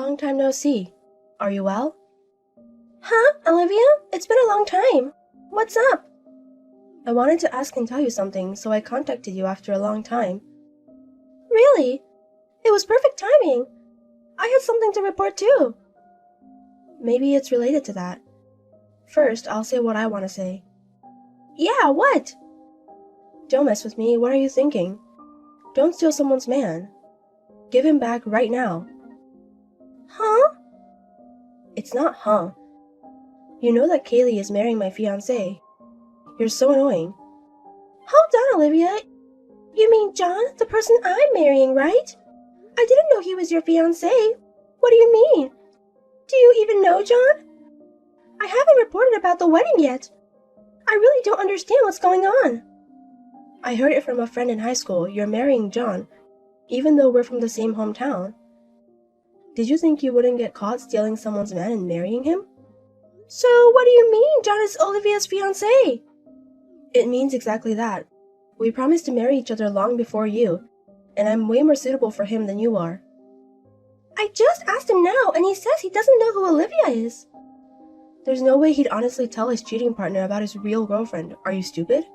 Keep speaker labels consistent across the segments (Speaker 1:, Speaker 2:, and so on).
Speaker 1: Long time no see. Are you well? Huh, Olivia? It's been a long time. What's up? I wanted to ask and tell you something, so I contacted you after a long time. Really? It was perfect timing. I had something to report too. Maybe it's related to that. First, I'll say what I want to say. Yeah, what? Don't mess with me. What are you thinking? Don't steal someone's man. Give him back right now. Huh? It's not huh. You know that Kaylee is marrying my fiancé. You're so annoying. Hold on, Olivia. You mean John, the person I'm marrying, right? I didn't know he was your fiancé. What do you mean? Do you even know John? I haven't reported about the wedding yet. I really don't understand what's going on. I heard it from a friend in high school. You're marrying John, even though we're from the same hometown. Did you think you wouldn't get caught stealing someone's man and marrying him? So what do you mean John is Olivia's fiancé? It means exactly that. We promised to marry each other long before you, and I'm way more suitable for him than you are. I just asked him now, and he says he doesn't know who Olivia is. There's no way he'd honestly tell his cheating partner about his real girlfriend. Are you stupid?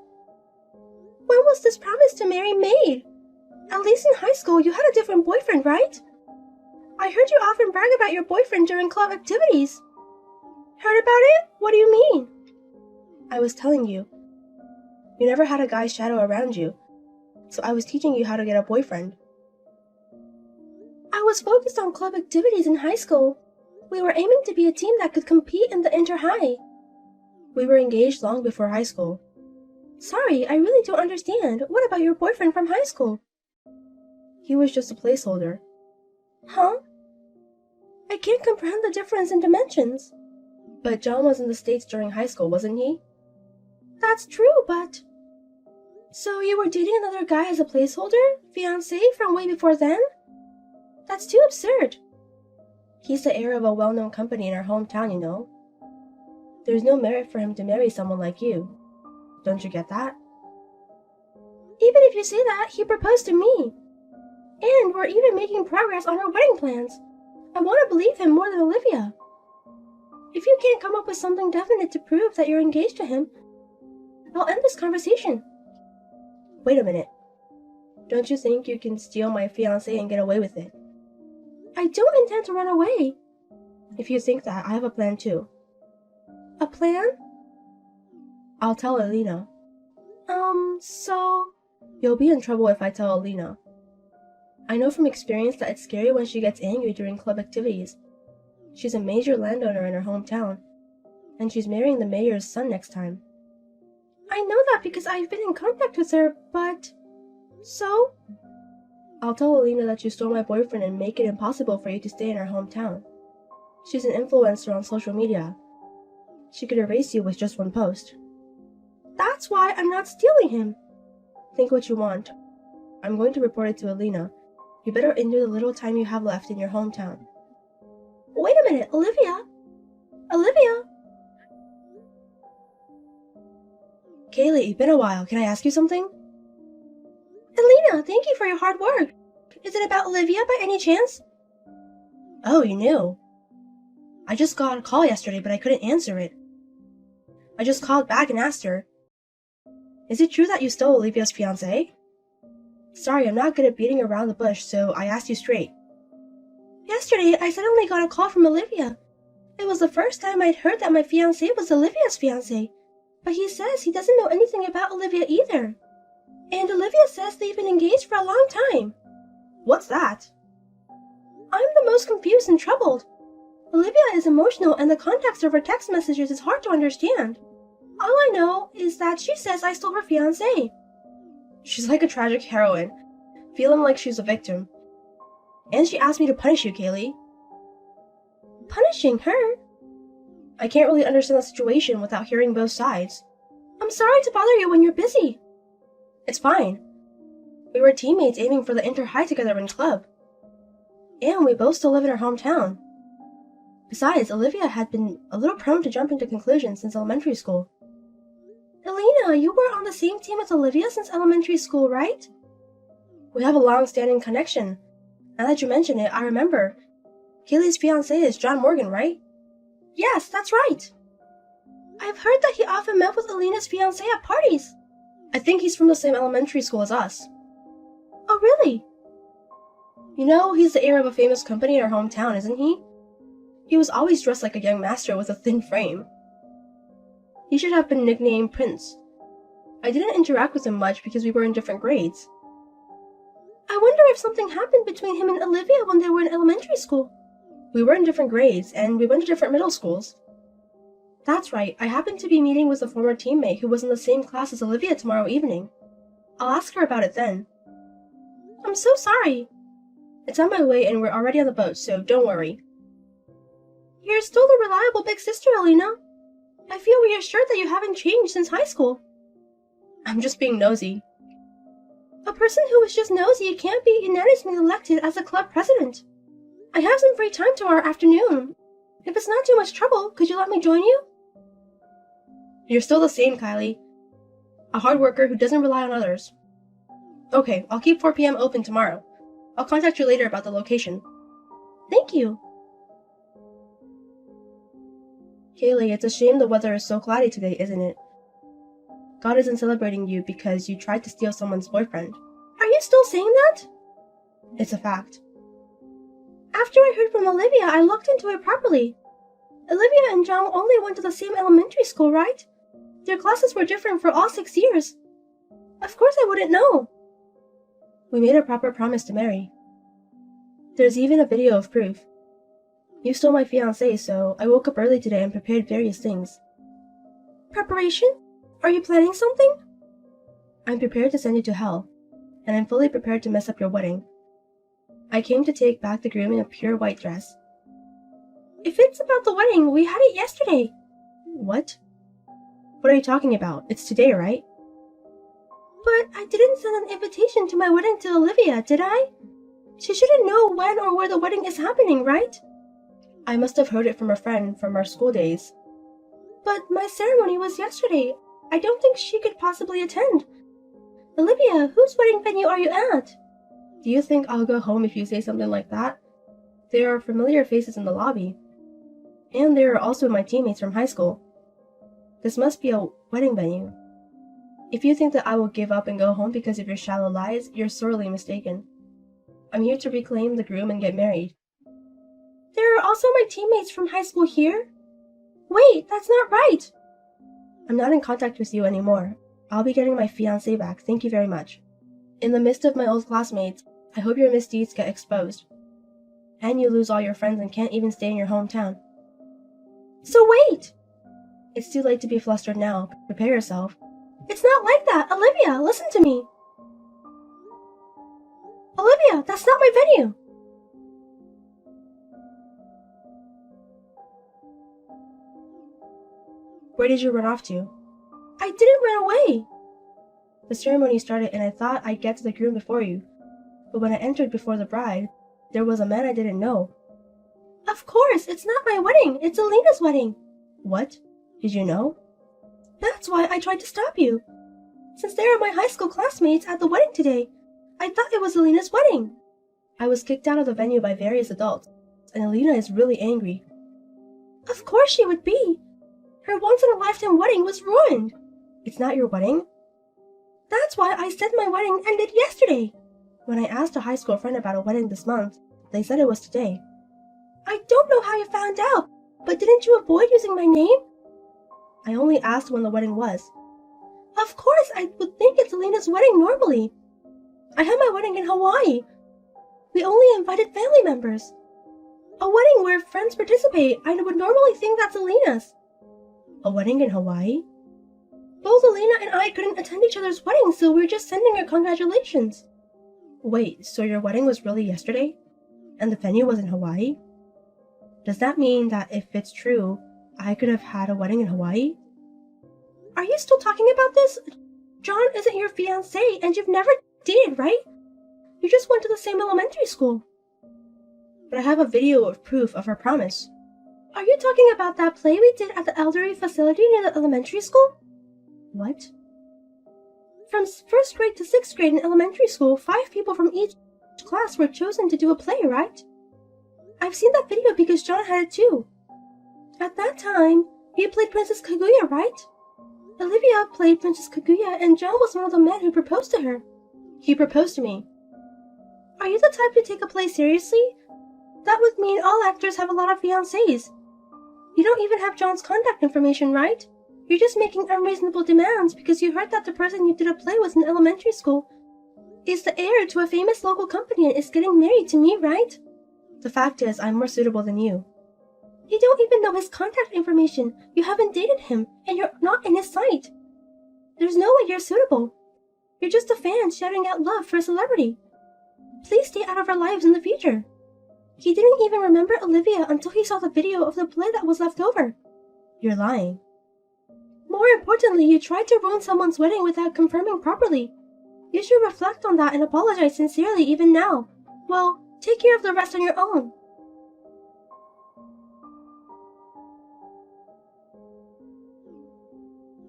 Speaker 1: When was this promise to marry made? At least in high school you had a different boyfriend, right? I heard you often brag about your boyfriend during club activities. Heard about it? What do you mean? I was telling you. You never had a guy's shadow around you, so I was teaching you how to get a boyfriend. I was focused on club activities in high school. We were aiming to be a team that could compete in the inter-high. We were engaged long before high school. Sorry, I really don't understand. What about your boyfriend from high school? He was just a placeholder. Huh? I can't comprehend the difference in dimensions. But John was in the States during high school, wasn't he? That's true, but... So you were dating another guy as a placeholder? Fiancé from way before then? That's too absurd. He's the heir of a well-known company in our hometown, you know. There's no merit for him to marry someone like you. Don't you get that? Even if you say that, he proposed to me. And we're even making progress on our wedding plans. I want to believe him more than Olivia. If you can't come up with something definite to prove that you're engaged to him, I'll end this conversation. Wait a minute. Don't you think you can steal my fiancé and get away with it? I don't intend to run away. If you think that, I have a plan too. A plan? I'll tell Alina. So... You'll be in trouble if I tell Alina. I know from experience that it's scary when she gets angry during club activities. She's a major landowner in her hometown, and she's marrying the mayor's son next time. I know that because I've been in contact with her, but... So? I'll tell Alina that you stole my boyfriend and make it impossible for you to stay in her hometown. She's an influencer on social media. She could erase you with just one post. That's why I'm not stealing him. Think what you want. I'm going to report it to Alina. You better endure the little time you have left in your hometown. Wait a minute, Olivia! Olivia! Kaylee, been a while. Can I ask you something? Alina, thank you for your hard work. Is it about Olivia by any chance? Oh, you knew. I just got a call yesterday, but I couldn't answer it. I just called back and asked her. Is it true that you stole Olivia's fiancé? Sorry, I'm not good at beating around the bush, so I asked you straight. Yesterday, I suddenly got a call from Olivia. It was the first time I'd heard that my fiancé was Olivia's fiancé, but he says he doesn't know anything about Olivia either. And Olivia says they've been engaged for a long time. What's that? I'm the most confused and troubled. Olivia is emotional and the context of her text messages is hard to understand. All I know is that she says I stole her fiancé. She's like a tragic heroine, feeling like she's a victim. And she asked me to punish you, Kaylee. Punishing her? I can't really understand the situation without hearing both sides. I'm sorry to bother you when you're busy. It's fine. We were teammates aiming for the inter-high together in club. And we both still live in our hometown. Besides, Olivia had been a little prone to jumping to conclusions since elementary school. Alina, you were on the same team as Olivia since elementary school, right? We have a long-standing connection. Now that you mention it, I remember. Kaylee's fiancé is John Morgan, right? Yes, that's right. I've heard that he often met with Alina's fiancé at parties. I think he's from the same elementary school as us. Oh, really? You know, he's the heir of a famous company in our hometown, isn't he? He was always dressed like a young master with a thin frame. He should have been nicknamed Prince. I didn't interact with him much because we were in different grades. I wonder if something happened between him and Olivia when they were in elementary school. We were in different grades, and we went to different middle schools. That's right, I happened to be meeting with a former teammate who was in the same class as Olivia tomorrow evening. I'll ask her about it then. I'm so sorry. It's on my way and we're already on the boat, so don't worry. You're still the reliable big sister, Alina. I feel reassured that you haven't changed since high school. I'm just being nosy. A person who is just nosy can't be unanimously elected as a club president. I have some free time tomorrow afternoon. If it's not too much trouble, could you let me join you? You're still the same, Kylie. A hard worker who doesn't rely on others. Okay, I'll keep 4 p.m. open tomorrow. I'll contact you later about the location. Thank you. Kaylee, it's a shame the weather is so cloudy today, isn't it? God isn't celebrating you because you tried to steal someone's boyfriend. Are you still saying that? It's a fact. After I heard from Olivia, I looked into it properly. Olivia and John only went to the same elementary school, right? Their classes were different for all 6 years. Of course I wouldn't know. We made a proper promise to marry. There's even a video of proof. You stole my fiancé, so I woke up early today and prepared various things. Preparation? Are you planning something? I'm prepared to send you to hell, and I'm fully prepared to mess up your wedding. I came to take back the groom in a pure white dress. If it's about the wedding, we had it yesterday. What? What are you talking about? It's today, right? But I didn't send an invitation to my wedding to Olivia, did I? She shouldn't know when or where the wedding is happening, right? I must have heard it from a friend from our school days. But my ceremony was yesterday. I don't think she could possibly attend. Olivia, whose wedding venue are you at? Do you think I'll go home if you say something like that? There are familiar faces in the lobby. And there are also my teammates from high school. This must be a wedding venue. If you think that I will give up and go home because of your shallow lies, you're sorely mistaken. I'm here to reclaim the groom and get married. There are also my teammates from high school here? Wait, that's not right! I'm not in contact with you anymore. I'll be getting my fiancé back, thank you very much. In the midst of my old classmates, I hope your misdeeds get exposed. And you lose all your friends and can't even stay in your hometown. So wait! It's too late to be flustered now. Prepare yourself. It's not like that! Olivia, listen to me! Olivia, that's not my venue! Where did you run off to? I didn't run away! The ceremony started and I thought I'd get to the groom before you. But when I entered before the bride, there was a man I didn't know. Of course, it's not my wedding, it's Alina's wedding. What? Did you know? That's why I tried to stop you. Since they are my high school classmates at the wedding today, I thought it was Alina's wedding. I was kicked out of the venue by various adults, and Alina is really angry. Of course she would be. Her once-in-a-lifetime wedding was ruined. It's not your wedding? That's why I said my wedding ended yesterday. When I asked a high school friend about a wedding this month, they said it was today. I don't know how you found out, but didn't you avoid using my name? I only asked when the wedding was. Of course, I would think it's Alina's wedding normally. I had my wedding in Hawaii. We only invited family members. A wedding where friends participate, I would normally think that's Alina's. A wedding in Hawaii? Both Alina and I couldn't attend each other's weddings, so we're just sending her congratulations. Wait, so your wedding was really yesterday? And the venue was in Hawaii? Does that mean that if it's true, I could have had a wedding in Hawaii? Are you still talking about this? John isn't your fiancé, and you've never dated, right? You just went to the same elementary school. But I have a video of proof of our promise. Are you talking about that play we did at the elderly facility near the elementary school? What? From 1st grade to 6th grade in elementary school, 5 people from each class were chosen to do a play, right? I've seen that video because John had it too. At that time, you played Princess Kaguya, right? Olivia played Princess Kaguya and John was one of the men who proposed to her. He proposed to me. Are you the type to take a play seriously? That would mean all actors have a lot of fiancés. You don't even have John's contact information, right? You're just making unreasonable demands because you heard that the person you did a play with in elementary school is the heir to a famous local company and is getting married to me, right? The fact is, I'm more suitable than you. You don't even know his contact information. You haven't dated him, and you're not in his sight. There's no way you're suitable. You're just a fan shouting out love for a celebrity. Please stay out of our lives in the future. He didn't even remember Olivia until he saw the video of the play that was left over. You're lying. More importantly, you tried to ruin someone's wedding without confirming properly. You should reflect on that and apologize sincerely even now. Well, take care of the rest on your own.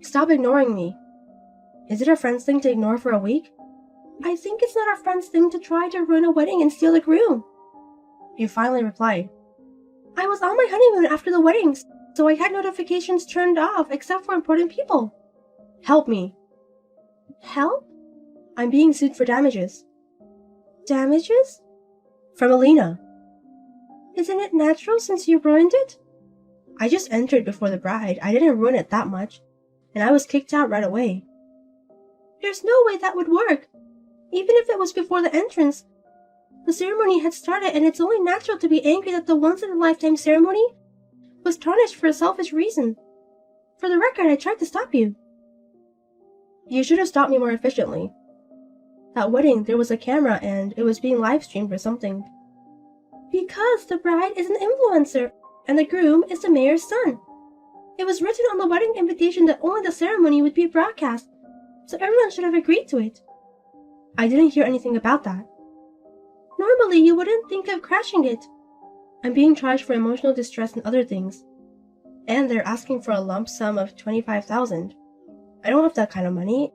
Speaker 1: Stop ignoring me. Is it a friend's thing to ignore for a week? I think it's not a friend's thing to try to ruin a wedding and steal the groom. You finally replied. I was on my honeymoon after the wedding, so I had notifications turned off except for important people. Help me. Help? I'm being sued for damages. Damages? From Alina. Isn't it natural since you ruined it? I just entered before the bride. I didn't ruin it that much. And I was kicked out right away. There's no way that would work. Even if it was before the entrance, the ceremony had started and it's only natural to be angry that the once-in-a-lifetime ceremony was tarnished for a selfish reason. For the record, I tried to stop you. You should have stopped me more efficiently. That wedding, there was a camera and it was being live-streamed or something. Because the bride is an influencer and the groom is the mayor's son. It was written on the wedding invitation that only the ceremony would be broadcast, so everyone should have agreed to it. I didn't hear anything about that. Normally, you wouldn't think of crashing it. I'm being charged for emotional distress and other things. And they're asking for a lump sum of $25,000. I don't have that kind of money.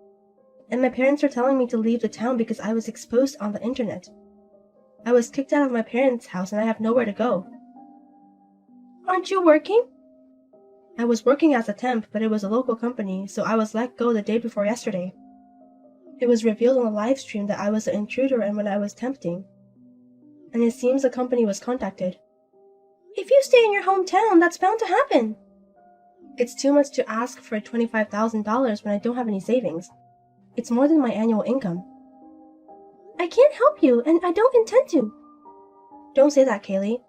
Speaker 1: And my parents are telling me to leave the town because I was exposed on the internet. I was kicked out of my parents' house and I have nowhere to go. Aren't you working? I was working as a temp, but it was a local company, so I was let go the day before yesterday. It was revealed on the live stream that I was an intruder and when I was tempting. And it seems the company was contacted. If you stay in your hometown, that's bound to happen. It's too much to ask for $25,000 when I don't have any savings. It's more than my annual income. I can't help you, and I don't intend to. Don't say that, Kaylee.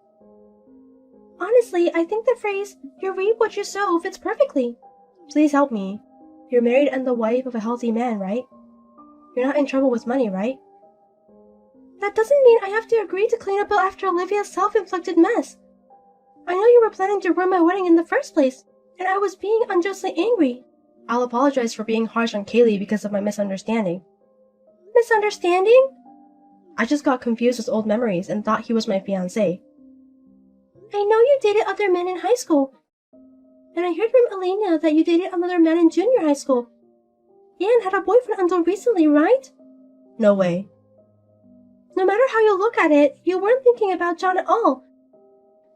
Speaker 1: Honestly, I think the phrase, you reap what you sow, fits perfectly. Please help me. You're married and the wife of a healthy man, right? You're not in trouble with money, right? That doesn't mean I have to agree to clean up after Olivia's self-inflicted mess. I know you were planning to ruin my wedding in the first place, and I was being unjustly angry. I'll apologize for being harsh on Kaylee because of my misunderstanding. Misunderstanding? I just got confused with old memories and thought he was my fiancé. I know you dated other men in high school, and I heard from Elena that you dated another man in junior high school, and had a boyfriend until recently, right? No way. No matter how you look at it, you weren't thinking about John at all,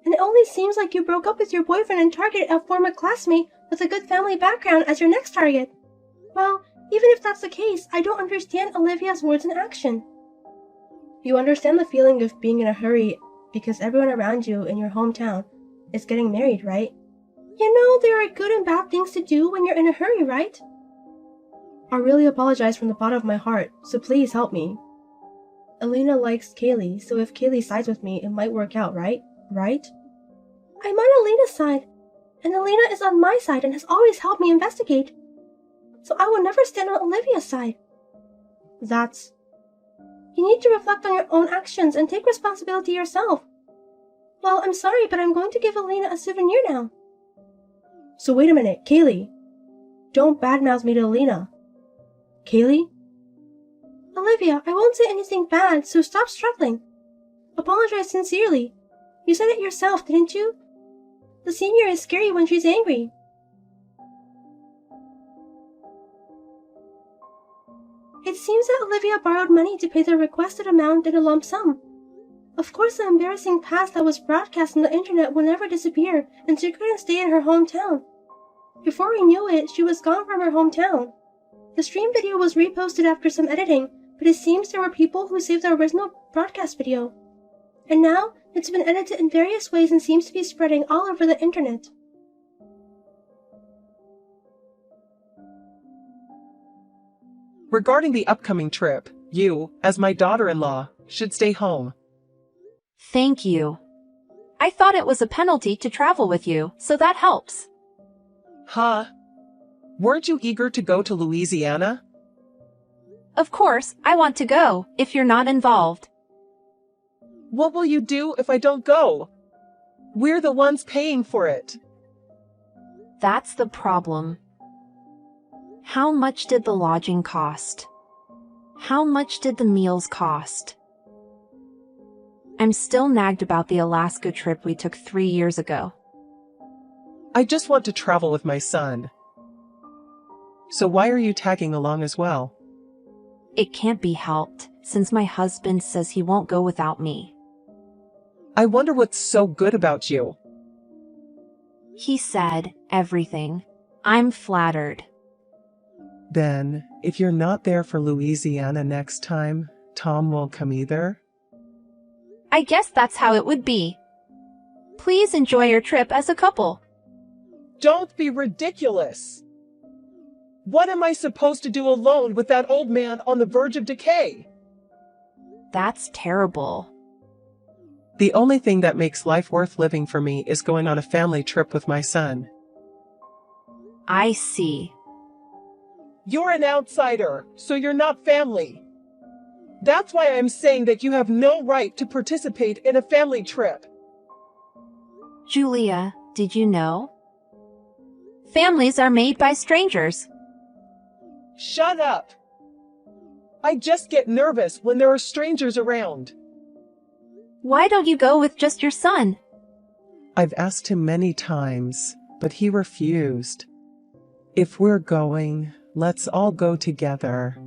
Speaker 1: and it only seems like you broke up with your boyfriend and targeted a former classmate with a good family background as your next target. Well, even if that's the case, I don't understand Olivia's words and action. You understand the feeling of being in a hurry because everyone around you in your hometown is getting married, right? You know there are good and bad things to do when you're in a hurry, right? I really apologize from the bottom of my heart, so please help me. Elena likes Kaylee, so if Kaylee sides with me, it might work out, right? Right? I'm on Elena's side, and Elena is on my side and has always helped me investigate. So I will never stand on Olivia's side. You need to reflect on your own actions and take responsibility yourself. Well, I'm sorry, but I'm going to give Elena a souvenir now. So wait a minute, Kaylee. Don't badmouth me to Elena. Kaylee? Olivia, I won't say anything bad, so stop struggling. Apologize sincerely. You said it yourself, didn't you? The senior is scary when she's angry. It seems that Olivia borrowed money to pay the requested amount in a lump sum. Of course the embarrassing past that was broadcast on the internet will never disappear, and she couldn't stay in her hometown. Before we knew it, she was gone from her hometown. The stream video was reposted after some editing, but it seems there were people who saved the original broadcast video. And now, it's been edited in various ways and seems to be spreading all over the internet.
Speaker 2: Regarding the upcoming trip, you, as my daughter-in-law, should stay home.
Speaker 3: Thank you. I thought it was a penalty to travel with you, so that helps.
Speaker 2: Huh? Weren't you eager to go to Louisiana?
Speaker 3: Of course, I want to go, if you're not involved.
Speaker 2: What will you do if I don't go? We're the ones paying for it.
Speaker 3: That's the problem. How much did the lodging cost? How much did the meals cost? I'm still nagged about the Alaska trip we took 3 years ago.
Speaker 2: I just want to travel with my son. So why are you tagging along as well?
Speaker 3: It can't be helped, since my husband says he won't go without me.
Speaker 2: I wonder what's so good about you.
Speaker 3: He said everything. I'm flattered.
Speaker 2: Then, if you're not there for Louisiana next time, Tom won't come either?
Speaker 3: I guess that's how it would be. Please enjoy your trip as a couple.
Speaker 2: Don't be ridiculous! What am I supposed to do alone with that old man on the verge of decay?
Speaker 3: That's terrible.
Speaker 2: The only thing that makes life worth living for me is going on a family trip with my son.
Speaker 3: I see.
Speaker 2: You're an outsider, so you're not family. That's why I'm saying that you have no right to participate in a family trip.
Speaker 3: Julia, did you know? Families are made by strangers.
Speaker 2: Shut up! I just get nervous when there are strangers around.
Speaker 3: Why don't you go with just your son?
Speaker 2: I've asked him many times, but he refused. If we're going, let's all go together.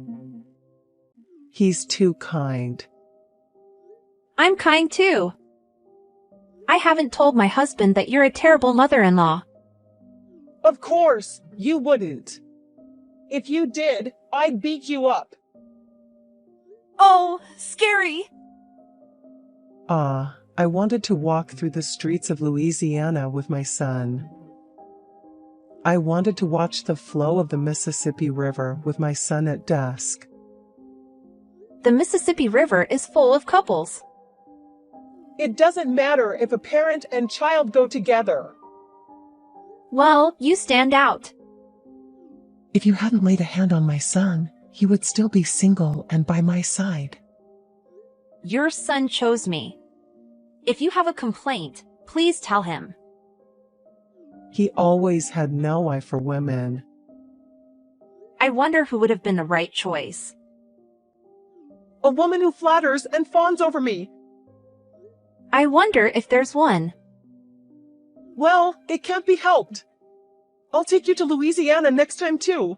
Speaker 2: He's too kind.
Speaker 3: I'm kind too. I haven't told my husband that you're a terrible mother-in-law.
Speaker 2: Of course, you wouldn't. If you did, I'd beat you up.
Speaker 3: Oh, scary.
Speaker 2: I wanted to walk through the streets of Louisiana with my son. I wanted to watch the flow of the Mississippi River with my son at dusk.
Speaker 3: The Mississippi River is full of couples.
Speaker 2: It doesn't matter if a parent and child go together.
Speaker 3: Well, you stand out.
Speaker 2: If you hadn't laid a hand on my son, he would still be single and by my side.
Speaker 3: Your son chose me. If you have a complaint, please tell him.
Speaker 2: He always had no eye for women.
Speaker 3: I wonder who would have been the right choice.
Speaker 2: A woman who flatters and fawns over me.
Speaker 3: I wonder if there's one.
Speaker 2: Well, it can't be helped. I'll take you to Louisiana next time too.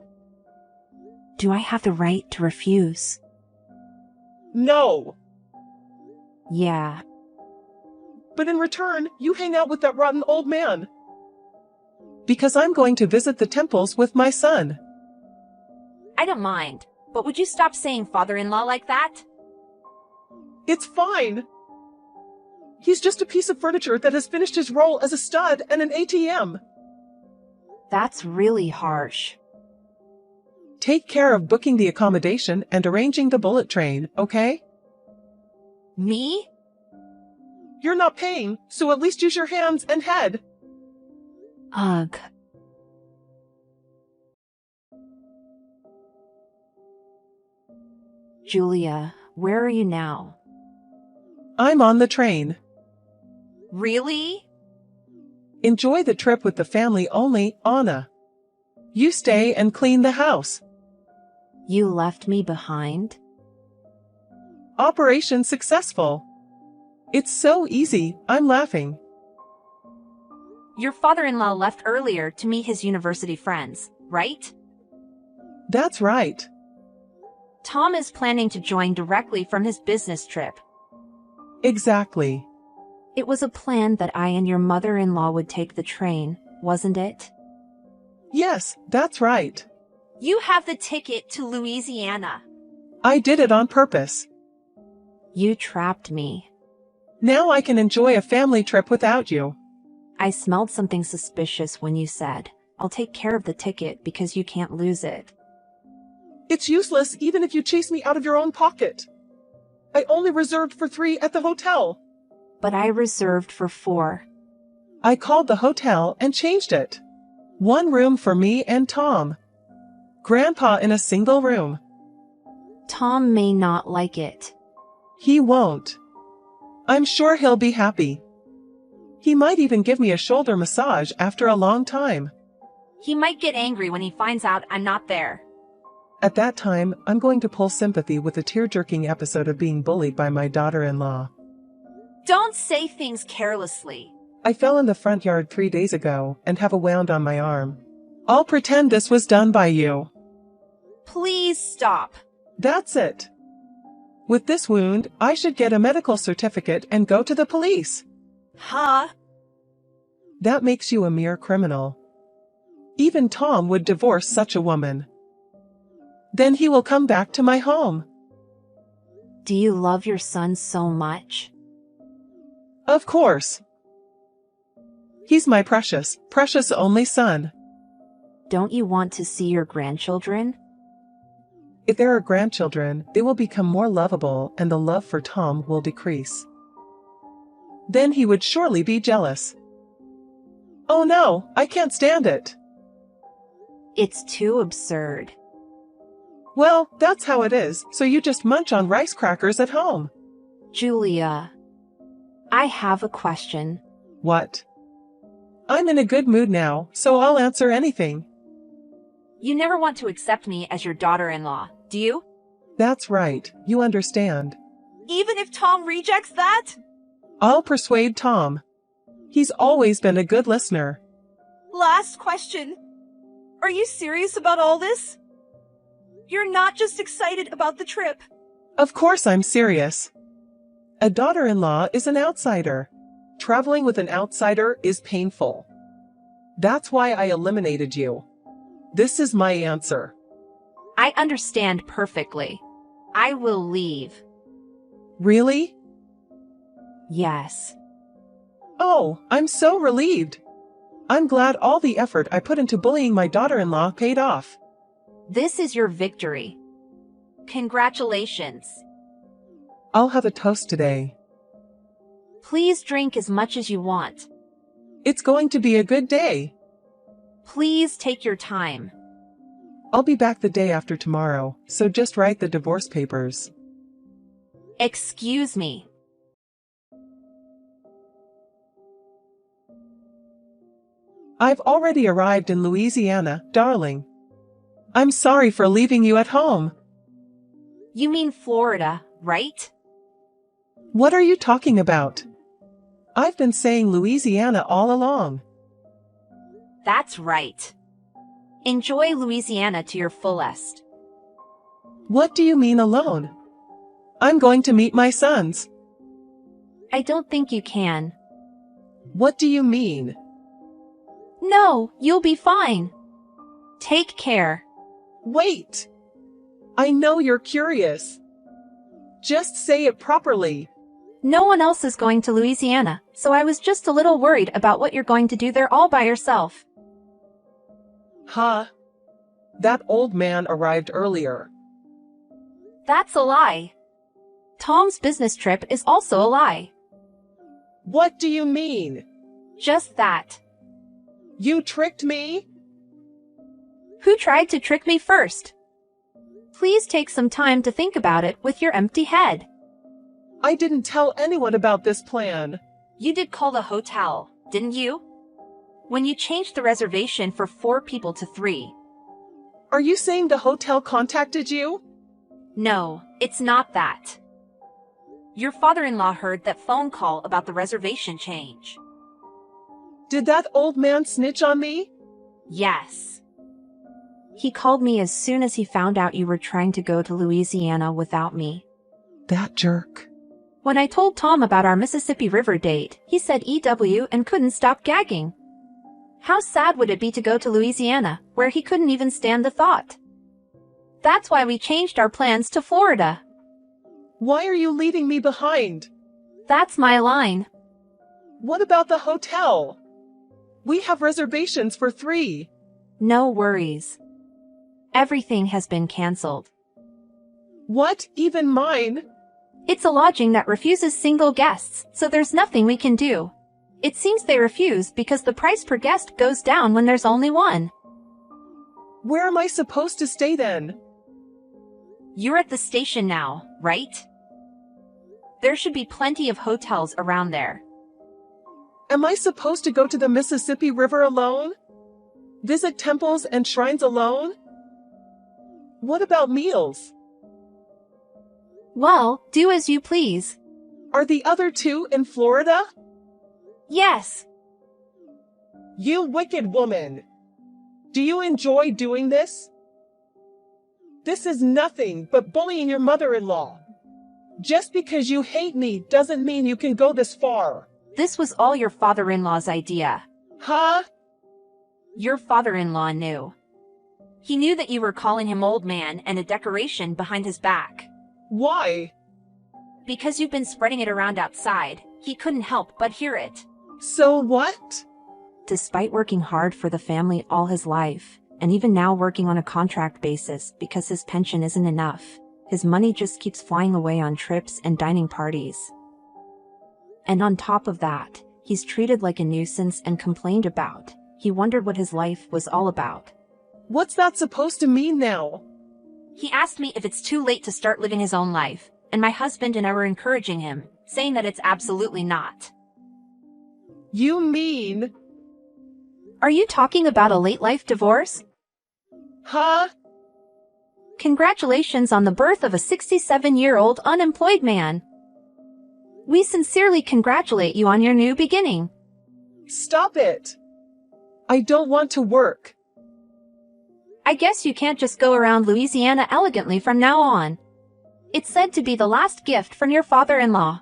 Speaker 3: Do I have the right to refuse?
Speaker 2: No.
Speaker 3: Yeah.
Speaker 2: But in return, you hang out with that rotten old man. Because I'm going to visit the temples with my son.
Speaker 3: I don't mind, but would you stop saying father-in-law like that?
Speaker 2: It's fine. He's just a piece of furniture that has finished his role as a stud and an ATM.
Speaker 3: That's really harsh.
Speaker 2: Take care of booking the accommodation and arranging the bullet train, okay?
Speaker 3: Me?
Speaker 2: You're not paying, so at least use your hands and head.
Speaker 3: Ugh. Julia, where are you now?
Speaker 2: I'm on the train.
Speaker 3: Really?
Speaker 2: Enjoy the trip with the family only, Anna. You stay and clean the house.
Speaker 3: You left me behind?
Speaker 2: Operation successful. It's so easy, I'm laughing.
Speaker 3: Your father-in-law left earlier to meet his university friends, right?
Speaker 2: That's right.
Speaker 3: Tom is planning to join directly from his business trip.
Speaker 2: Exactly.
Speaker 3: It was a plan that I and your mother-in-law would take the train, wasn't it?
Speaker 2: Yes, that's right.
Speaker 4: You have the ticket to Louisiana.
Speaker 2: I did it on purpose.
Speaker 3: You trapped me.
Speaker 2: Now I can enjoy a family trip without you.
Speaker 3: I smelled something suspicious when you said, "I'll take care of the ticket because you can't lose it."
Speaker 2: It's useless even if you chase me out of your own pocket. I only reserved for 3 at the hotel.
Speaker 3: But I reserved for 4.
Speaker 2: I called the hotel and changed it. 1 room for me and Tom. Grandpa in a single room.
Speaker 3: Tom may not like it.
Speaker 2: He won't. I'm sure he'll be happy. He might even give me a shoulder massage after a long time.
Speaker 4: He might get angry when he finds out I'm not there.
Speaker 2: At that time, I'm going to pull sympathy with the tear-jerking episode of being bullied by my daughter-in-law.
Speaker 4: Don't say things carelessly.
Speaker 2: I fell in the front yard 3 days ago and have a wound on my arm. I'll pretend this was done by you.
Speaker 4: Please stop.
Speaker 2: That's it. With this wound, I should get a medical certificate and go to the police.
Speaker 4: Huh?
Speaker 2: That makes you a mere criminal. Even Tom would divorce such a woman. Then he will come back to my home.
Speaker 3: Do you love your son so much?
Speaker 2: Of course. He's my precious, precious only son.
Speaker 3: Don't you want to see your grandchildren?
Speaker 2: If there are grandchildren, they will become more lovable and the love for Tom will decrease. Then he would surely be jealous. Oh no, I can't stand it.
Speaker 3: It's too absurd.
Speaker 2: Well, that's how it is, so you just munch on rice crackers at home.
Speaker 3: Julia, I have a question.
Speaker 2: What? I'm in a good mood now, so I'll answer anything.
Speaker 4: You never want to accept me as your daughter-in-law, do you?
Speaker 2: That's right, you understand.
Speaker 4: Even if Tom rejects that?
Speaker 2: I'll persuade Tom. He's always been a good listener.
Speaker 4: Last question. Are you serious about all this? You're not just excited about the trip.
Speaker 2: Of course I'm serious. A daughter-in-law is an outsider. Traveling with an outsider is painful. That's why I eliminated you. This is my answer.
Speaker 4: I understand perfectly. I will leave.
Speaker 2: Really?
Speaker 3: Yes.
Speaker 2: Oh, I'm so relieved. I'm glad all the effort I put into bullying my daughter-in-law paid off.
Speaker 4: This is your victory. Congratulations.
Speaker 2: I'll have a toast today.
Speaker 4: Please drink as much as you want.
Speaker 2: It's going to be a good day.
Speaker 4: Please take your time.
Speaker 2: I'll be back the day after tomorrow, so just write the divorce papers.
Speaker 4: Excuse me.
Speaker 2: I've already arrived in Louisiana, darling. I'm sorry for leaving you at home.
Speaker 4: You mean Florida, right?
Speaker 2: What are you talking about? I've been saying Louisiana all along.
Speaker 4: That's right. Enjoy Louisiana to your fullest.
Speaker 2: What do you mean alone? I'm going to meet my sons.
Speaker 3: I don't think you can.
Speaker 2: What do you mean?
Speaker 4: No, you'll be fine. Take care.
Speaker 2: Wait! I know you're curious. Just say it properly.
Speaker 3: No one else is going to Louisiana, so I was just a little worried about what you're going to do there all by yourself.
Speaker 2: Huh? That old man arrived earlier.
Speaker 4: That's a lie.
Speaker 3: Tom's business trip is also a lie.
Speaker 2: What do you mean?
Speaker 4: Just that.
Speaker 2: You tricked me?
Speaker 3: Who tried to trick me first? Please take some time to think about it with your empty head.
Speaker 2: I didn't tell anyone about this plan.
Speaker 4: You did call the hotel, didn't you? When you changed the reservation for 4 people to 3.
Speaker 2: Are you saying the hotel contacted you?
Speaker 4: No, it's not that. Your father-in-law heard that phone call about the reservation change.
Speaker 2: Did that old man snitch on me?
Speaker 4: Yes.
Speaker 3: He called me as soon as he found out you were trying to go to Louisiana without me.
Speaker 2: That jerk.
Speaker 3: When I told Tom about our Mississippi River date, he said EW and couldn't stop gagging. How sad would it be to go to Louisiana, where he couldn't even stand the thought? That's why we changed our plans to Florida.
Speaker 2: Why are you leaving me behind?
Speaker 3: That's my line.
Speaker 2: What about the hotel? We have reservations for 3.
Speaker 3: No worries. Everything has been canceled.
Speaker 2: What, even mine?
Speaker 3: It's a lodging that refuses single guests, so there's nothing we can do. It seems they refuse because the price per guest goes down when there's only one.
Speaker 2: Where am I supposed to stay then?
Speaker 3: You're at the station now, right? There should be plenty of hotels around there.
Speaker 2: Am I supposed to go to the Mississippi River alone? Visit temples and shrines alone? What about meals?
Speaker 3: Well, do as you please.
Speaker 2: Are the other 2 in Florida?
Speaker 3: Yes.
Speaker 2: You wicked woman! Do you enjoy doing this? This is nothing but bullying your mother-in-law. Just because you hate me doesn't mean you can go this far.
Speaker 3: This was all your father-in-law's idea.
Speaker 2: Huh?
Speaker 3: Your father-in-law knew. He knew that you were calling him old man and a decoration behind his back.
Speaker 2: Why?
Speaker 3: Because you've been spreading it around outside, he couldn't help but hear it.
Speaker 2: So what?
Speaker 3: Despite working hard for the family all his life, and even now working on a contract basis because his pension isn't enough, his money just keeps flying away on trips and dining parties. And on top of that, he's treated like a nuisance and complained about. He wondered what his life was all about.
Speaker 2: What's that supposed to mean now?
Speaker 3: He asked me if it's too late to start living his own life, and my husband and I were encouraging him, saying that it's absolutely not.
Speaker 2: You mean?
Speaker 3: Are you talking about a late-life divorce?
Speaker 2: Huh?
Speaker 3: Congratulations on the birth of a 67-year-old unemployed man. We sincerely congratulate you on your new beginning.
Speaker 2: Stop it! I don't want to work.
Speaker 3: I guess you can't just go around Louisiana elegantly from now on. It's said to be the last gift from your father-in-law.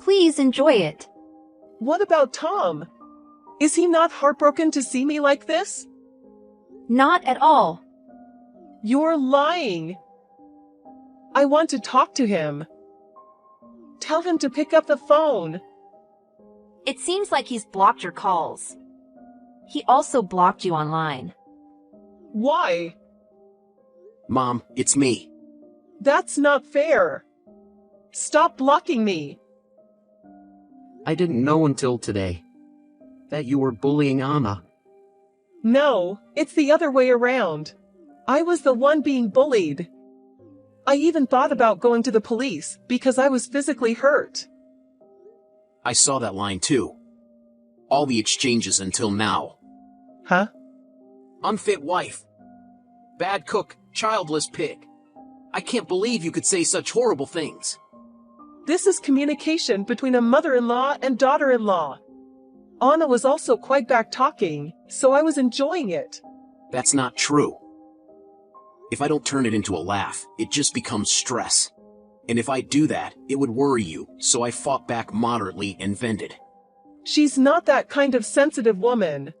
Speaker 3: Please enjoy it.
Speaker 2: What about Tom? Is he not heartbroken to see me like this?
Speaker 3: Not at all.
Speaker 2: You're lying. I want to talk to him. Tell him to pick up the phone.
Speaker 3: It seems like he's blocked your calls. He also blocked you online.
Speaker 2: Why?
Speaker 5: Mom, it's me.
Speaker 2: That's not fair. Stop blocking me.
Speaker 5: I didn't know until today that you were bullying Anna.
Speaker 2: No, it's the other way around. I was the one being bullied. I even thought about going to the police because I was physically hurt.
Speaker 5: I saw that line too. All the exchanges until now.
Speaker 2: Huh?
Speaker 5: Unfit wife. Bad cook, childless pig. I can't believe you could say such horrible things.
Speaker 2: This is communication between a mother-in-law and daughter-in-law. Anna was also quite back talking, so I was enjoying it.
Speaker 5: That's not true. If I don't turn it into a laugh, it just becomes stress. And if I do that, it would worry you, so I fought back moderately and vented.
Speaker 2: She's not that kind of sensitive woman.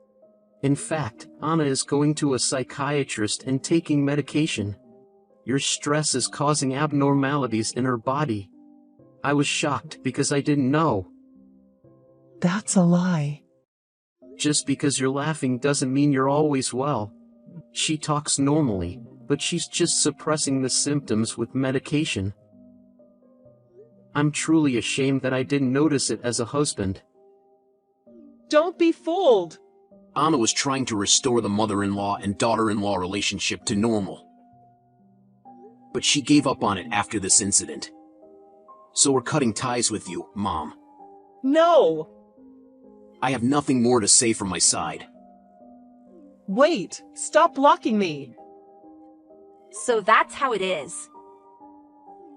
Speaker 5: In fact, Anna is going to a psychiatrist and taking medication. Your stress is causing abnormalities in her body. I was shocked because I didn't know.
Speaker 2: That's a lie.
Speaker 5: Just because you're laughing doesn't mean you're always well. She talks normally, but she's just suppressing the symptoms with medication. I'm truly ashamed that I didn't notice it as a husband.
Speaker 2: Don't be fooled.
Speaker 5: Anna was trying to restore the mother-in-law and daughter-in-law relationship to normal. But she gave up on it after this incident. So we're cutting ties with you, Mom.
Speaker 2: No.
Speaker 5: I have nothing more to say from my side.
Speaker 2: Wait, stop blocking me.
Speaker 3: So that's how it is.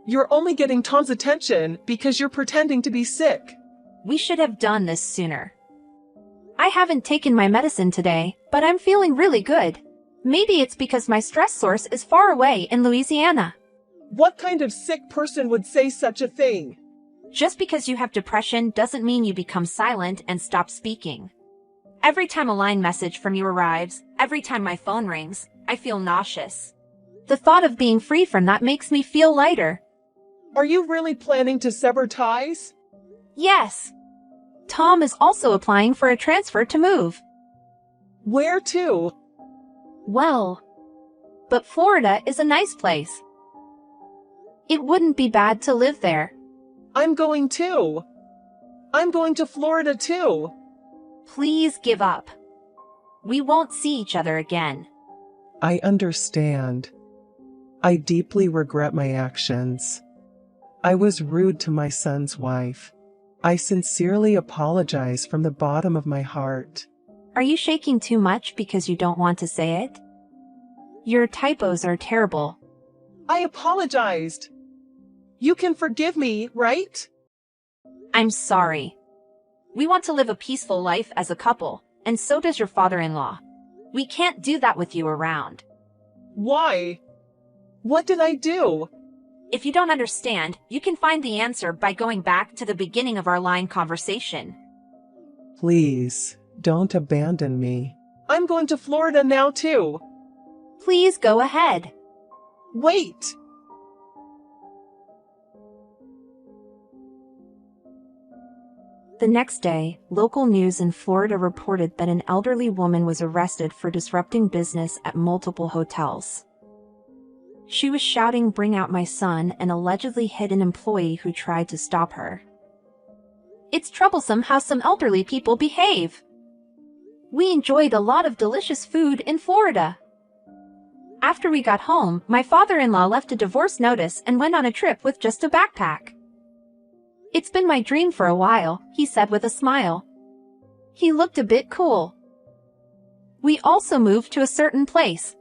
Speaker 2: You're only getting Tom's attention because you're pretending to be sick.
Speaker 3: We should have done this sooner. I haven't taken my medicine today, but I'm feeling really good. Maybe it's because my stress source is far away in Louisiana.
Speaker 2: What kind of sick person would say such a thing?
Speaker 3: Just because you have depression doesn't mean you become silent and stop speaking. Every time a line message from you arrives, every time my phone rings, I feel nauseous. The thought of being free from that makes me feel lighter.
Speaker 2: Are you really planning to sever ties?
Speaker 3: Yes. Tom is also applying for a transfer to move.
Speaker 2: Where to?
Speaker 3: Well, but Florida is a nice place. It wouldn't be bad to live there.
Speaker 2: I'm going too. I'm going to Florida too.
Speaker 3: Please give up. We won't see each other again.
Speaker 2: I understand. I deeply regret my actions. I was rude to my son's wife. I sincerely apologize from the bottom of my heart.
Speaker 3: Are you shaking too much because you don't want to say it? Your typos are terrible.
Speaker 2: I apologized. You can forgive me, right?
Speaker 3: I'm sorry. We want to live a peaceful life as a couple, and so does your father-in-law. We can't do that with you around.
Speaker 2: Why? What did I do?
Speaker 3: If you don't understand, you can find the answer by going back to the beginning of our line conversation.
Speaker 2: Please, don't abandon me. I'm going to Florida now too.
Speaker 3: Please go ahead.
Speaker 2: Wait!
Speaker 3: The next day, local news in Florida reported that an elderly woman was arrested for disrupting business at multiple hotels. She was shouting, "Bring out my son," and allegedly hit an employee who tried to stop her. It's troublesome how some elderly people behave. We enjoyed a lot of delicious food in Florida. After we got home, my father-in-law left a divorce notice and went on a trip with just a backpack. It's been my dream for a while, he said with a smile. He looked a bit cool. We also moved to a certain place.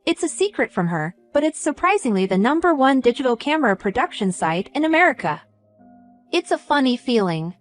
Speaker 3: It's a secret from her, but it's surprisingly the #1 digital camera production site in America. It's a funny feeling.